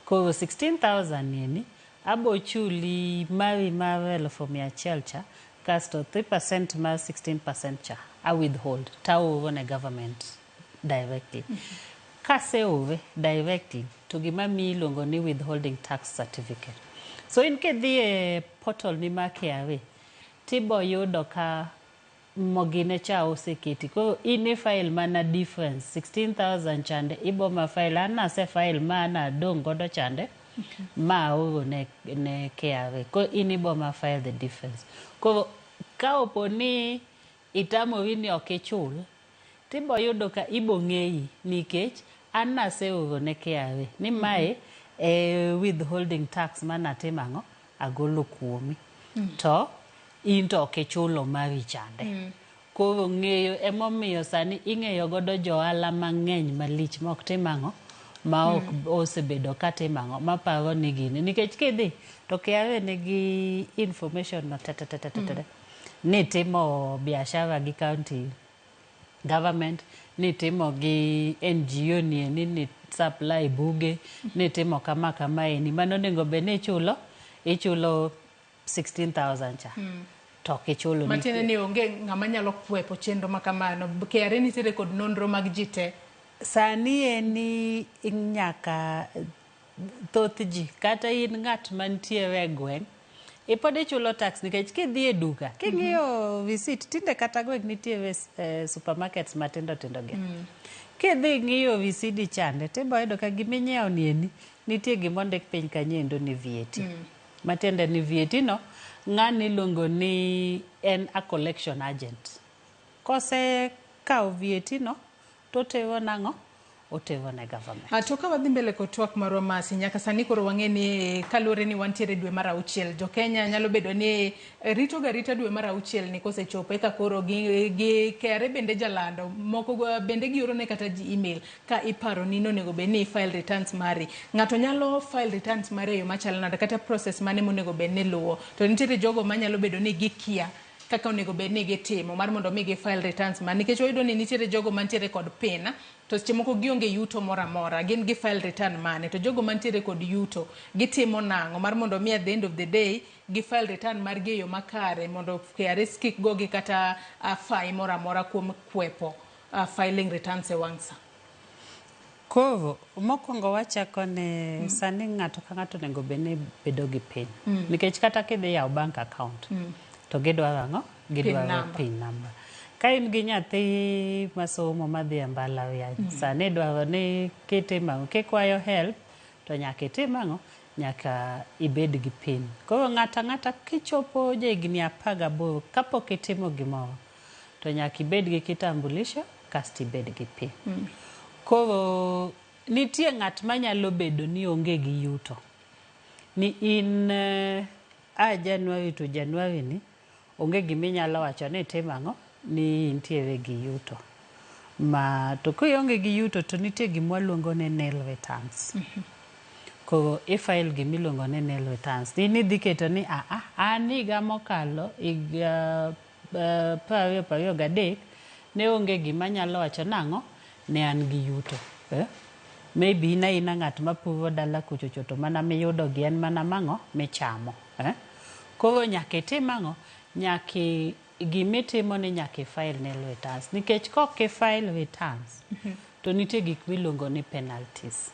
Koro 16,000 nini abo chuli mawi mawe 1,100 cha kasto 3% ma 16% cha a withhold tao ne government directly. Kase ove directly to gima mi ilongo ni withholding tax certificate. So in ke dhie portal ni ma KRA tibo yudo ka mogine cha oseketi. Ko ini file mana difference 16,000 chande ibo ma file ana se file mana dong godo chande ma oro ne KRA. Ko ini bo ma file the difference. Ko ka oponi itamo wini okechul tibo yudo ka ibo ng'eyi nikech ana se oro ne KRA ni mae withholding tax mana timango agolo kuomi to into kechulo mari chande. Koro ng'eyo emomiyo sani ing'eyo godo johala mang'eny malich mok timango ma ok osebedo ka timango ma paro ni gini nikech kidhi to KRA nigi information no ni timo biashara gi county government, ni timo gi NGO ni supply buge, ni timo kama ni mano nengo bene ichulo 16,000 cha. To kichulo matene ni onge ng'ama nyalo kwepo chenro makamano. KRA nitiere kod nonro mag jite. Sani eni nyaka thoth ji kata in ng'at mantiere gweng' ipode chulo tax nikech kidhi e duka king'iyo visit tinde kata gweng' nitiere supermarkets matindo tindo gi. Kidhi ng'iyo visidi chande tibo yudo ka giminyiewo ni nitie gimondik piny kanyendo ni VAT. Matiende ni VAT no ng'ani luongo ni en a collection agent. Kose kao VAT no to tero nang'o otero ne government. To ka wadhi mbele kod twak marwa masi nyaka sani koro wang'e ni kalure ni wantiere dwe mar 6 jo Kenya nyalo bedo ni rito dwe mar 6 ni kosechopo eka koro gi KRA bende jalando moko bende gioro ne kata ji email ka iparo ni nonego be ni file returns mari. Ng'ato nyalo file returns mare yo machal nade kata process mane monego be ni luwo. To nitiere jogo manyalo bedo ni gikia kaka onego be ni gitimo mar mondo mi gi file returns man nikech oyudo ni nitiere jogo mantiere kod pin to seche moko gionge yuto mora gin gi file return mane to jogo mantiere kod yuto gitimo nang'o mar mondo mi at the end of the day gi file return mar gi yo makare mondo KRA kik go gi kata fine mora kuom kwepo filing returns e wangsa. Koro mokwongo wachako ne sani ng'ato ka ng'ato nego bene bedo gi pin nikech kata kidhi yawo bank account to gidwaro ang'o gidwaro pin number. Ka in gi nyathi masomo madhi e mbalariany sani dwaro ni kitimo kikwayo help to nyaka itimang'o nyaka ibed gi pin. Koro ng'ata kichopo jegni 18 kapok itimo gimoro to nyaka ibed gi kitambulisho kasti ibed gi pin. Koro nitie ng'at manyalo bedo ni onge gi yuto ni in January to January ni onge giminyalo wacho ni timang'o ni intiere gi yuto ma to kionge gi yuto to nitie gimwaluongo ni nil returns. Koro ifile gimiluongo ni nil returns ni dhi keto ni an higa mokalo higa 2023 ne onge gimanyalo wacho nang'o ne an gi yuto. Maybe ina ng'at mapuro dala kuchocho to mana miyudo gi en mana mang'o michamo. Koro nyaka itimang'o nyaka gimitimo ni nyaka file nil returns nikech kok file returns to nitie gik miluongo ni penalties.